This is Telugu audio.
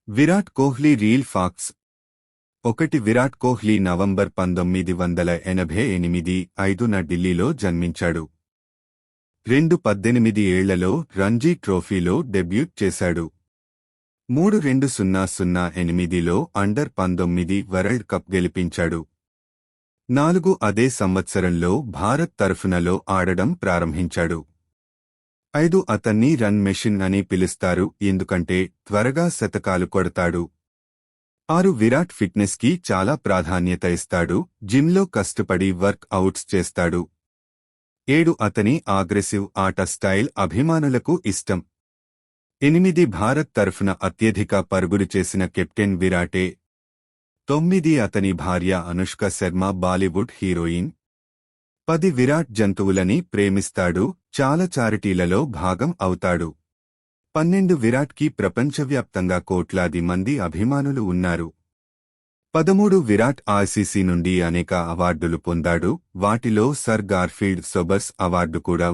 Virat Kohli reel facts 1 Virat Kohli November 1988 5న ఢిల్లీలో జన్మించాడు. 18 ఏళ్లలో రంజీ ట్రోఫీలో డెబ్యూట్ చేశాడు. 2008లో అండర్-19 వరల్డ్ కప్ గెలిపించాడు. 4 అదే సంవత్సరంలో భారత్ తరఫునలో ఆడడం ప్రారంభించాడు. 5 అతన్ని రన్ మెషిన్ అని పిలుస్తారు ఎందుకంటే త్వరగా శతకాలు కొడతాడు. 6 విరాట్ ఫిట్నెస్ కి చాలా ప్రాధాన్యత ఇస్తాడు, జిమ్లో కష్టపడి వర్క్ అవుట్స్ చేస్తాడు. 7 అతని అగ్రెసివ్ ఆట స్టైల్ అభిమానులకు ఇష్టం. 8 భారత్ తరఫున అత్యధిక పరుగులు చేసిన కెప్టెన్ విరాటే. 9 అతని భార్య అనుష్క శర్మ బాలీవుడ్ హీరోయిన్. 10 విరాట్ జంతువులని ప్రేమిస్తాడు, చాలా చారిటీలలో భాగం అవుతాడు. 12 విరాట్కి ప్రపంచవ్యాప్తంగా కోట్లాది మంది అభిమానులు ఉన్నారు. 13 విరాట్ ఐసీసీ నుండి అనేక అవార్డులు పొందాడు, వాటిలో సర్ గార్ఫీల్డ్ సోబర్స్ అవార్డు కూడా